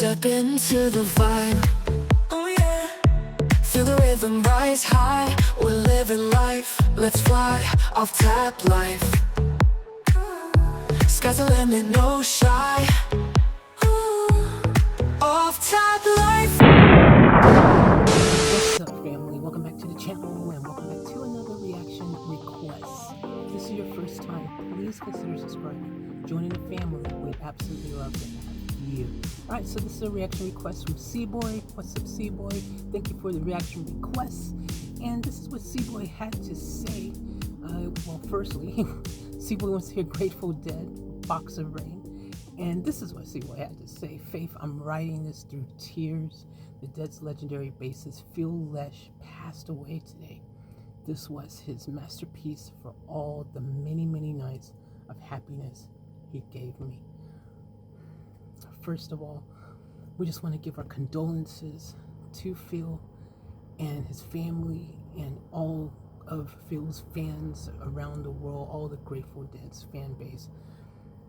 Step into the vibe, oh yeah. Feel the rhythm rise high. We're living life, let's fly off tap life. Sky's the limit, no shy. Off tap life. What's up, family? Welcome back to the channel and welcome back to another reaction request. If this is your first time, please consider subscribing. Joining the family, we'd absolutely love to have you. Alright, so this is a reaction request from C-Boy. What's up, C-Boy? Thank you for the reaction request. And this is what C-Boy had to say. Well, firstly, C-Boy wants to hear Grateful Dead, Box of Rain. And this is what C-Boy had to say. Faith, I'm writing this through tears. The Dead's legendary bassist Phil Lesh passed away today. This was his masterpiece for all the many, many nights of happiness he gave me. First of all, we just want to give our condolences to Phil and his family and all of Phil's fans around the world, all the Grateful Dead's fan base.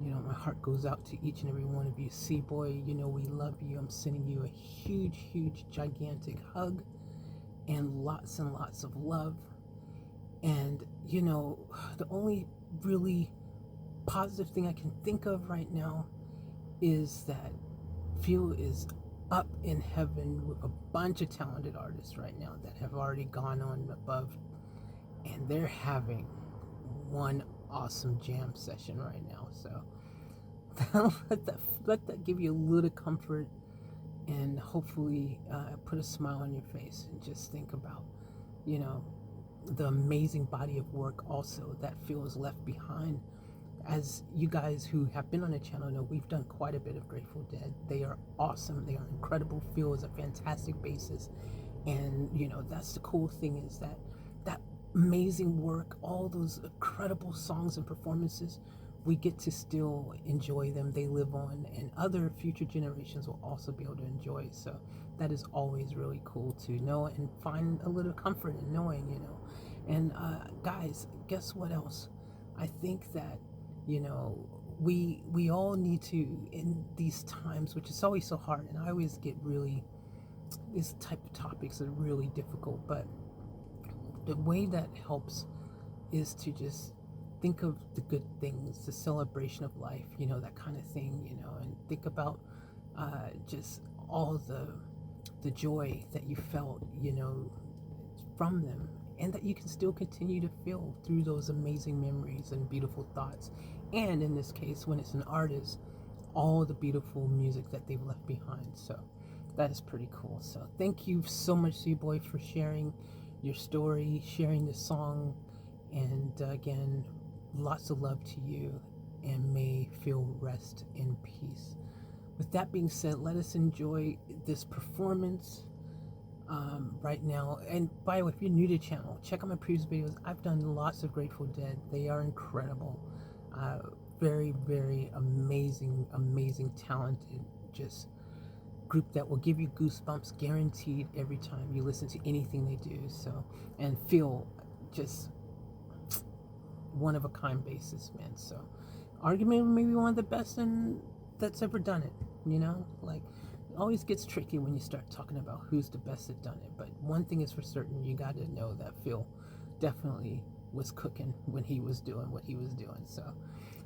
You know, my heart goes out to each and every one of you. C-Boy, you know we love you. I'm sending you a huge, huge, gigantic hug and lots of love. And, you know, the only really positive thing I can think of right now is that Phil is up in heaven with a bunch of talented artists right now that have already gone on above, and they're having one awesome jam session right now. So let that give you a little comfort and hopefully put a smile on your face, and just think about, you know, the amazing body of work also that Phil has left behind. As you guys who have been on the channel know, we've done quite a bit of Grateful Dead. They are awesome. They are incredible. Phil is a fantastic bassist. And, you know, that's the cool thing, is that that amazing work, all those incredible songs and performances, we get to still enjoy them. They live on, and other future generations will also be able to enjoy. So that is always really cool to know and find a little comfort in knowing, you know. And guys, guess what else? I think that, you know, we all need to, in these times, which is always so hard, and I always get really, these type of topics are really difficult, but the way that helps is to just think of the good things, the celebration of life, you know, that kind of thing, you know, and think about just all the joy that you felt, you know, from them, and that you can still continue to feel through those amazing memories and beautiful thoughts. And in this case, when it's an artist, all the beautiful music that they've left behind. So that is pretty cool. So thank you so much, C-Boy, for sharing your story, sharing this song. And again, lots of love to you, and may Phil rest in peace. With that being said, let us enjoy this performance right now. And by the way, if you're new to the channel, check out my previous videos. I've done lots of Grateful Dead. They are incredible. Very, very amazing, talented, just group that will give you goosebumps guaranteed every time you listen to anything they do. So, and Phil, just one of a kind bassist, man. So arguably maybe one of the best that's ever done it, you know. Like, it always gets tricky when you start talking about who's the best that done it, but one thing is for certain, you got to know that Phil definitely was cooking when he was doing what he was doing. So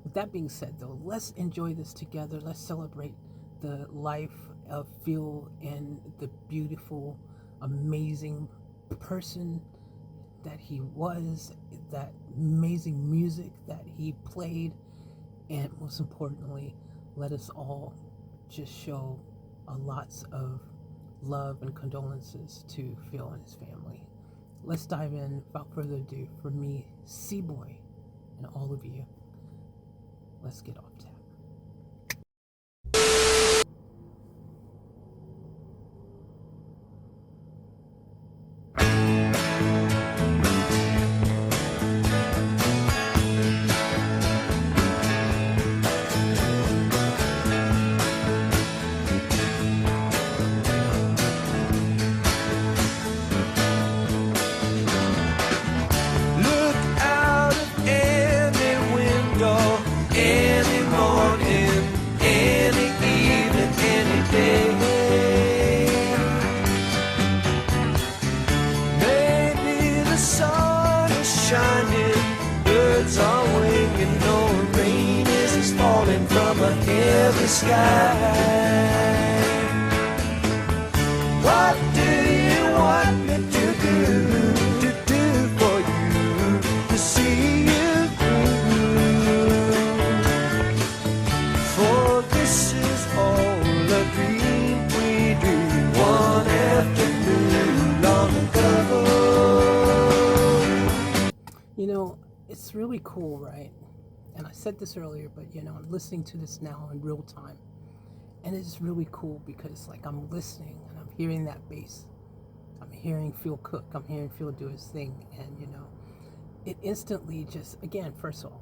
with that being said, though, let's enjoy this together. Let's celebrate the life of Phil and the beautiful, amazing person that he was, that amazing music that he played, and most importantly, let us all just show lots of love and condolences to Phil and his family. Let's dive in. Without further ado, for me, C-Boy, and all of you, let's get off tap. Look out of any window any moment. are winging, no rain is falling from a heavy sky. What do you want me to do for you, to see you through? For this is all a dream we dreamed one afternoon long ago. You know, it's really cool, right? And I said this earlier, but you know, I'm listening to this now in real time. And it's really cool because like I'm listening and I'm hearing that bass. I'm hearing Phil cook. I'm hearing Phil do his thing. And you know, it instantly just, again, first of all,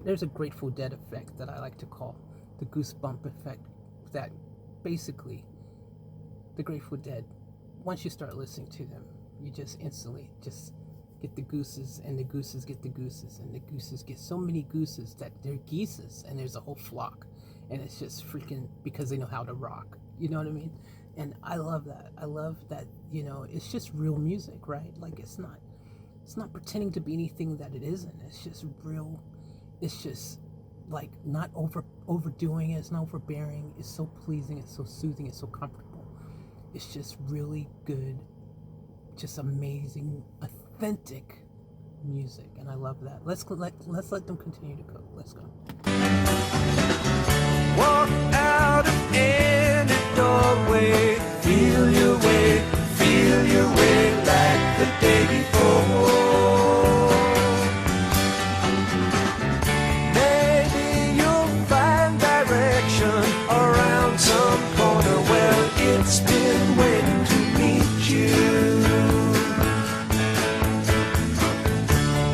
there's a Grateful Dead effect that I like to call the goosebump effect, that basically the Grateful Dead, once you start listening to them, you just instantly just get the gooses, and the gooses get the gooses, and the gooses get so many gooses that they're geeses, and there's a whole flock, and it's just freaking because they know how to rock. You know what I mean? And I love that. I love that. You know, it's just real music, right? Like it's not pretending to be anything that it isn't. It's just real. It's just like not overdoing it. It's not overbearing. It's so pleasing. It's so soothing. It's so comfortable. It's just really good, just amazing, authentic music, and I love that. Let's let them continue to cook. Let's go. Walk out of any doorway, feel your way like the day before. Maybe you'll find direction around some corner. Well, it's been waiting to meet you.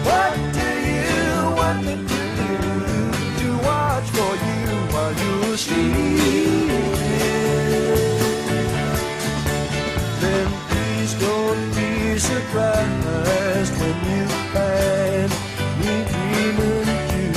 What do you want me to do? To watch for you while you sleep. Then please don't be surprised when you find me dreaming too.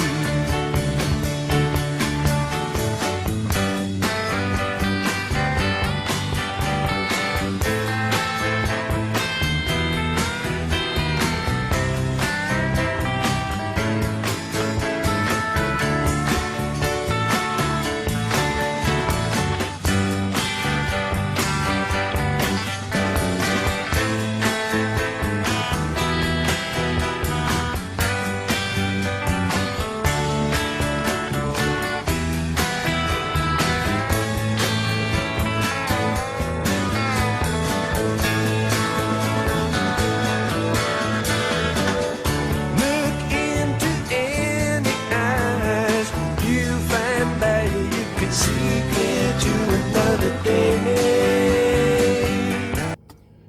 Look into any eyes, you find that you can see clear to another day.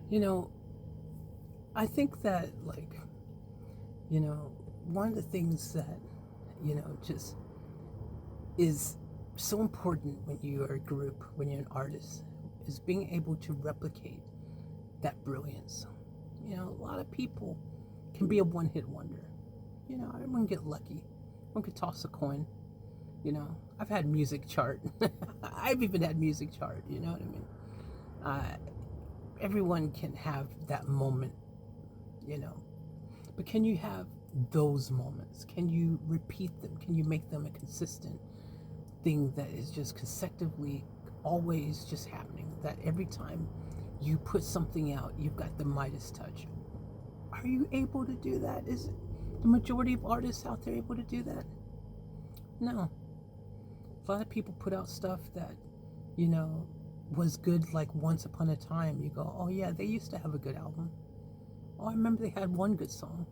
You know, I think that like, you know, one of the things that, you know, just is so important when you are a group, when you're an artist, is being able to replicate that brilliance. You know, a lot of people can be a one-hit wonder. You know, everyone get lucky. One could toss a coin. You know, I've had music chart. I've even had music chart. You know what I mean? Everyone can have that moment. You know, but can you have those moments? Can you repeat them? Can you make them a consistent thing that is just consecutively always just happening? That every time you put something out, you've got the Midas touch. Are you able to do that? Is the majority of artists out there able to do that? No. A lot of people put out stuff that, you know, was good like once upon a time. You go, oh yeah, they used to have a good album. Oh, I remember they had one good song.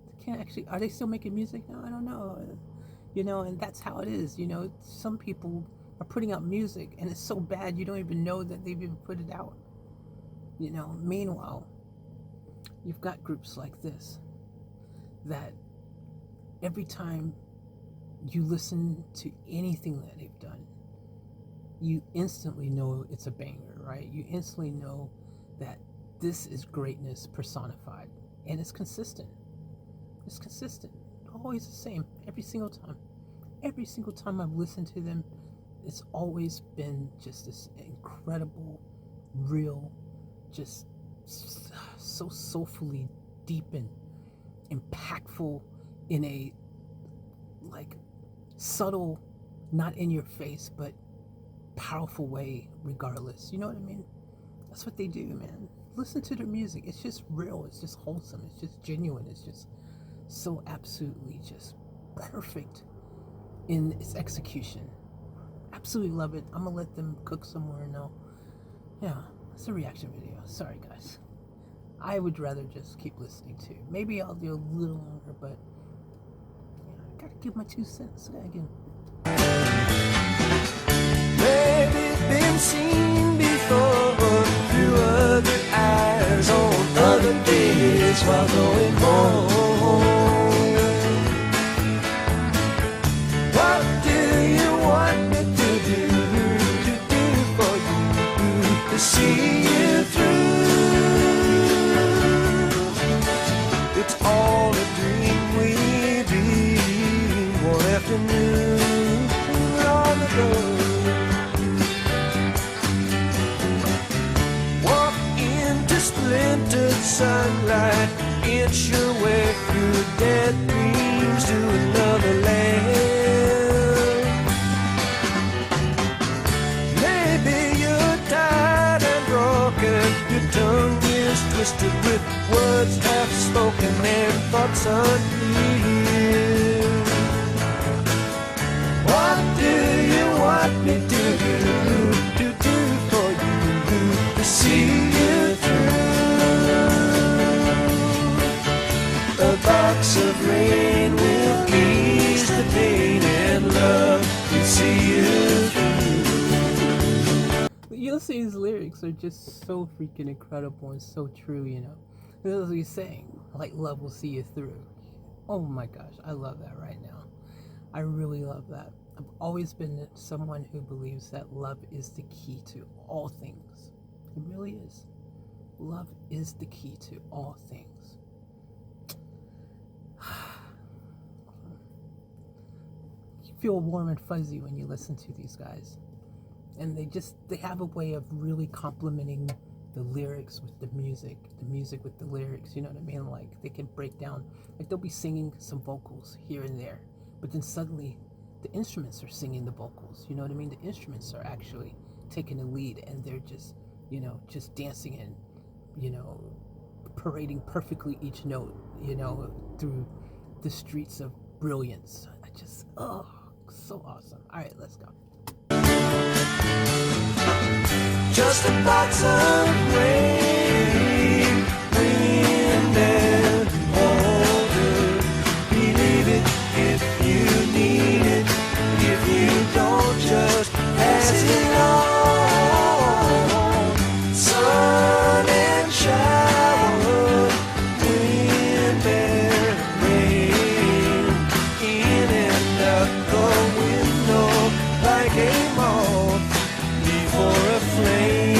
They can't actually, are they still making music now? I don't know. You know, and that's how it is. You know, some people are putting out music and it's so bad you don't even know that they've even put it out. You know, meanwhile, you've got groups like this that every time you listen to anything that they've done, you instantly know it's a banger, right? You instantly know that this is greatness personified, and it's consistent. It's consistent, always the same, every single time. Every single time I've listened to them, it's always been just this incredible, real, just so soulfully deep and impactful in a like subtle, not in your face, but powerful way regardless. You know what I mean? That's what they do, man. Listen to their music. It's just real. It's just wholesome. It's just genuine. It's just so absolutely just perfect in its execution. Absolutely love it. I'm gonna let them cook somewhere now. Yeah, it's a reaction video. Sorry, guys. I would rather just keep listening to. Maybe I'll do a little longer, but yeah, I gotta give my 2 cents. Again. Maybe been seen before through other eyes on other days while going home. What do you want me to do for you to see you through? It's all a dream we dreamed one afternoon long ago. Splintered sunlight, inch your way through dead dreams to another land. Maybe you're tired and broken, your tongue is twisted with words half spoken and thoughts unclear. What do you want me to do for you to see you through? A box of rain will ease the pain and love will see you through. You'll see his lyrics are just so freaking incredible and so true, you know. This is what he's saying. Like, love will see you through. Oh my gosh, I love that right now. I really love that. I've always been someone who believes that love is the key to all things. It really is. Love is the key to all things. You feel warm and fuzzy when you listen to these guys. And they have a way of really complementing the lyrics with the music with the lyrics, you know what I mean? Like, they can break down, like, they'll be singing some vocals here and there, but then suddenly the instruments are singing the vocals, you know what I mean? The instruments are actually taking the lead, and they're just, you know, just dancing and, you know, parading perfectly each note, you know, through the streets of brilliance. So awesome. All right, let's go. Just a box of rain, wind and water. Believe it if you need it. If you don't, just pass it on. Sun and shower, wind and rain, in and out the window like a moth before a flame.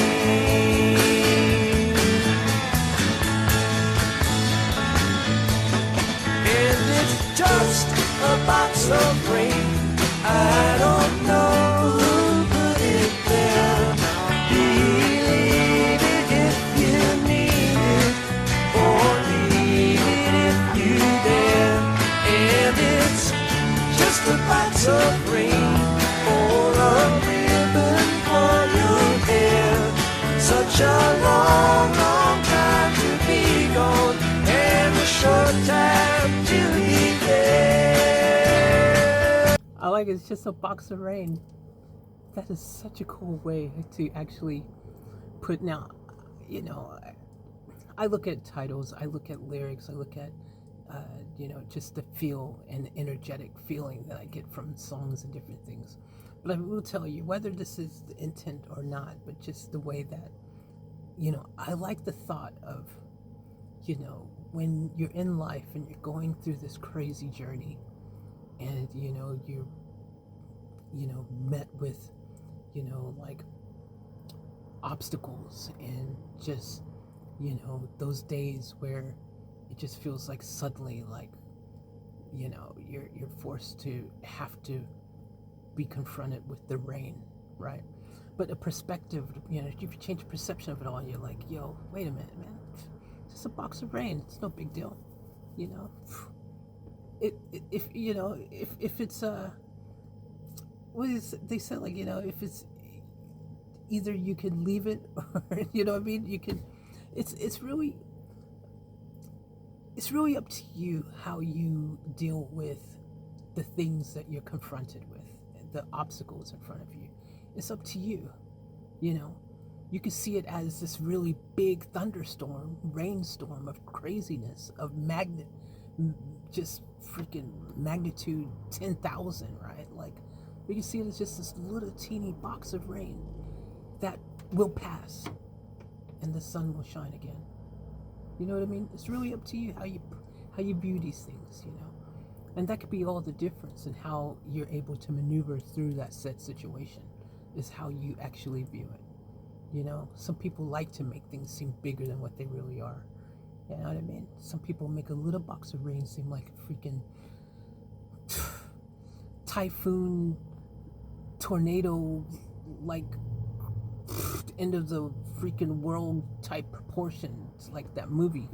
And it's just a box of rain. I don't know who put it there. Believe it if you need it, or leave it if you dare. And it's just a box of rain, or a ribbon for your hair. Such a long, long time to be gone, and a short time to be there. I like it's just a box of rain. That is such a cool way to actually put. Now, you know, I look at titles, I look at lyrics, I look at you know, just the feel and energetic feeling that I get from songs and different things. But I will tell you, whether this is the intent or not, but just the way that, you know, I like the thought of, you know, when you're in life and you're going through this crazy journey, and, you know, you're, you know, met with, you know, like, obstacles and just, you know, those days where it just feels like suddenly, like, you know, you're forced to have to be confronted with the rain, right? But a perspective, you know, if you change the perception of it all, you're like, yo, wait a minute, man. It's just a box of rain. It's no big deal, you know? if you know, if it's what is they said, like, you know, if it's either you can leave it or you know what I mean, you can. It's really up to you how you deal with the things that you're confronted with, the obstacles in front of you. It's up to you. You know, you can see it as this really big thunderstorm, rainstorm of craziness, of just freaking magnitude 10,000, right? Like, we can see it as just this little teeny box of rain that will pass and the sun will shine again. You know what I mean? It's really up to you how you view these things, you know. And that could be all the difference in how you're able to maneuver through that said situation, is how you actually view it. You know, some people like to make things seem bigger than what they really are. You know what I mean? Some people make a little box of rain seem like a freaking typhoon, tornado, like end of the freaking world type proportions, like that movie,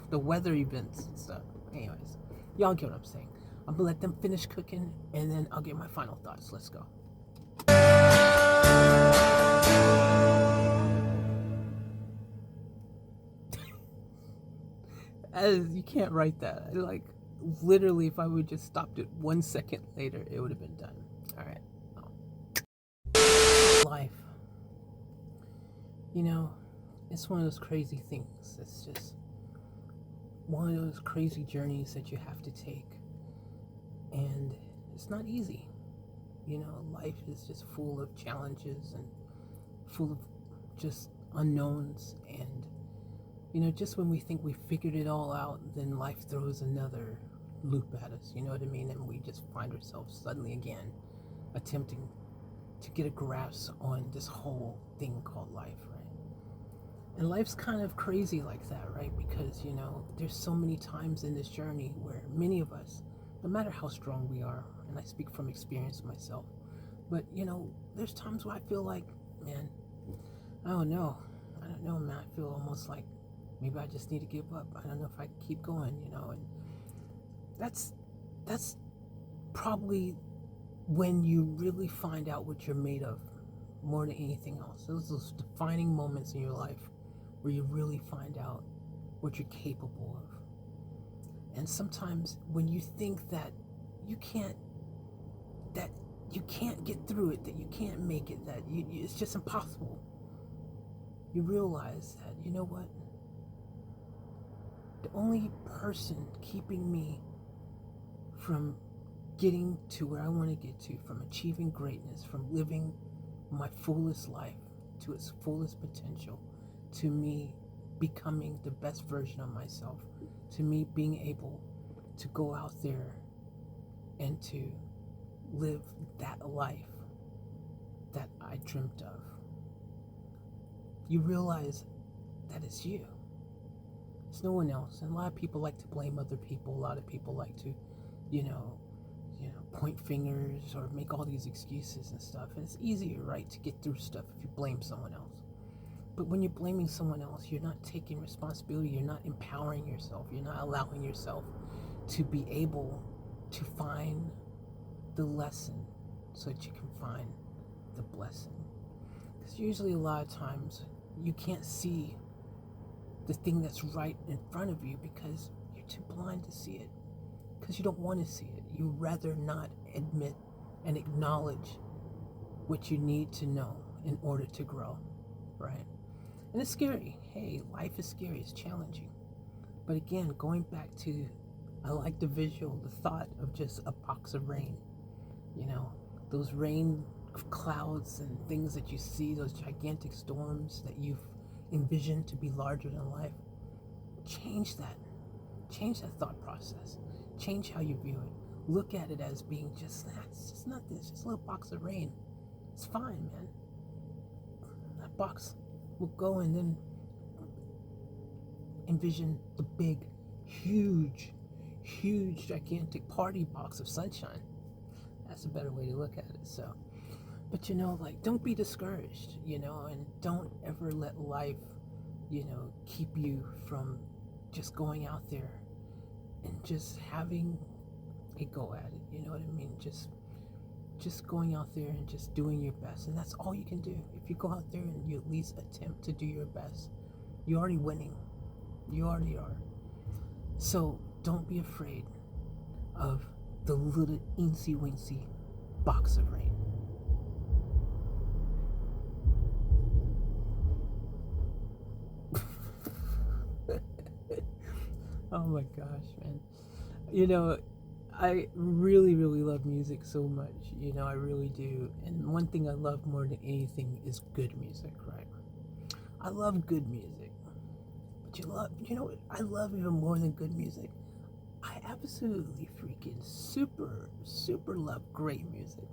the weather events and stuff. Anyways, y'all get what I'm saying. I'm gonna let them finish cooking and then I'll get my final thoughts. Let's go. As you can't write that. Like, literally, if I would just stopped it 1 second later, it would have been done. All right. Life. You know, it's one of those crazy things. It's just one of those crazy journeys that you have to take. And it's not easy. You know, life is just full of challenges and full of just unknowns. And, you know, just when we think we figured it all out, then life throws another loop at us. You know what I mean? And we just find ourselves suddenly again attempting to get a grasp on this whole thing called life, right? And life's kind of crazy like that, right? Because, you know, there's so many times in this journey where many of us, no matter how strong we are, and I speak from experience myself, but, you know, there's times where I feel like, man, I don't know, man. I feel almost like maybe I just need to give up. I don't know if I can keep going, you know, and that's probably when you really find out what you're made of more than anything else. Those defining moments in your life where you really find out what you're capable of. And sometimes when you think that you can't get through it, that you can't make it, that it's just impossible, you realize that, you know what? The only person keeping me from getting to where I want to get to, from achieving greatness, from living my fullest life to its fullest potential, to me becoming the best version of myself, to me being able to go out there and to live that life that I dreamt of. You realize that it's you. It's no one else. And a lot of people like to blame other people. A lot of people like to, you know, point fingers or make all these excuses and stuff. And it's easier, right, to get through stuff if you blame someone else. But when you're blaming someone else, you're not taking responsibility. You're not empowering yourself. You're not allowing yourself to be able to find the lesson so that you can find the blessing. Because usually a lot of times you can't see the thing that's right in front of you because you're too blind to see it. Because you don't want to see it. You rather not admit and acknowledge what you need to know in order to grow, right? And it's scary. Hey, life is scary. It's challenging. But again, going back to, I like the visual, the thought of just a box of rain. You know, those rain clouds and things that you see, those gigantic storms that you've envisioned to be larger than life. Change that. Change that thought process. Change how you view it. Look at it as being just that. It's just not this. Just a little box of rain. It's fine, man. That box will go and then envision the big, huge, gigantic party box of sunshine. That's a better way to look at it. So, but you know, like, don't be discouraged, you know, and don't ever let life, you know, keep you from just going out there and just having a go at it. You know what I mean? Just going out there and just doing your best, and that's all you can do. If you go out there and you at least attempt to do your best, you're already winning. You already are. So don't be afraid of the little eensy weensy box of rain. Oh my gosh, man. You know, I really, really love music so much. You know, I really do. And one thing I love more than anything is good music, right? I love good music. But you know what I love even more than good music? I absolutely freaking super, super love great music.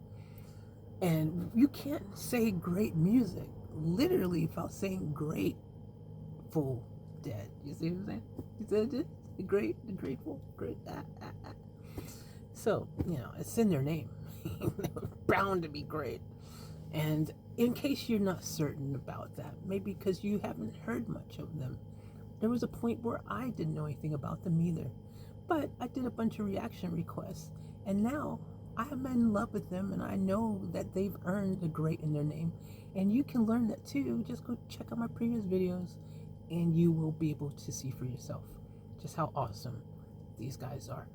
And you can't say great music literally without saying grateful dead. You see what I'm saying? You said it? The grateful, great. So, you know, it's in their name. They're bound to be great. And in case you're not certain about that, maybe because you haven't heard much of them, there was a point where I didn't know anything about them either. But I did a bunch of reaction requests, and now I am in love with them, and I know that they've earned a great in their name. And you can learn that too. Just go check out my previous videos, and you will be able to see for yourself just how awesome these guys are.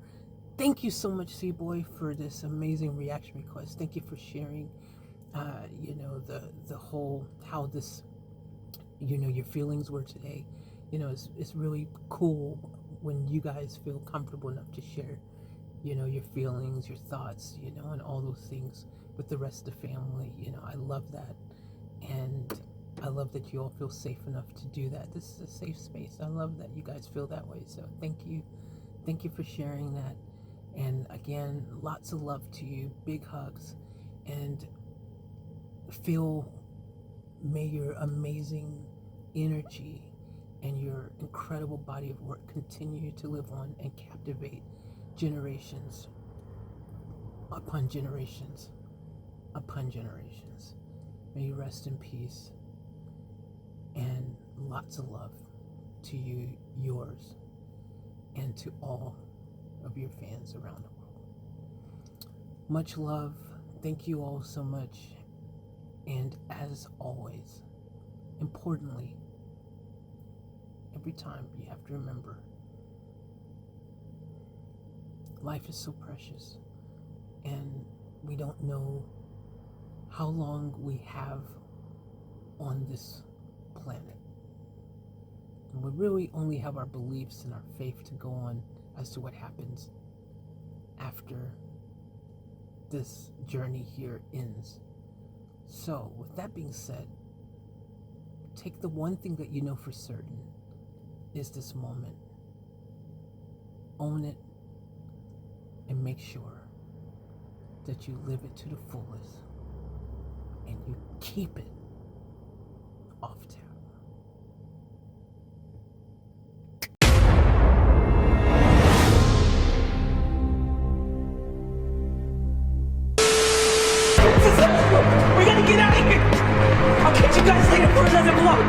Thank you so much, C-Boy, for this amazing reaction request. Thank you for sharing, you know, the whole, how this, you know, your feelings were today. You know, it's really cool when you guys feel comfortable enough to share, you know, your feelings, your thoughts, you know, and all those things with the rest of the family. You know, I love that. And I love that you all feel safe enough to do that. This is a safe space. I love that you guys feel that way. So thank you. Thank you for sharing that. And again, lots of love to you. Big hugs. And may your amazing energy and your incredible body of work continue to live on and captivate generations upon generations upon generations. May you rest in peace. And lots of love to you, yours, and to all of your fans around the world. Much love. Thank you all so much. And as always, importantly, every time you have to remember, life is so precious, and we don't know how long we have on this planet. And we really only have our beliefs and our faith to go on as to what happens after this journey here ends. So, with that being said, take the one thing that you know for certain is this moment. Own it and make sure that you live it to the fullest and you keep it off tap. We gotta get out of here! I'll catch you guys later for another vlog!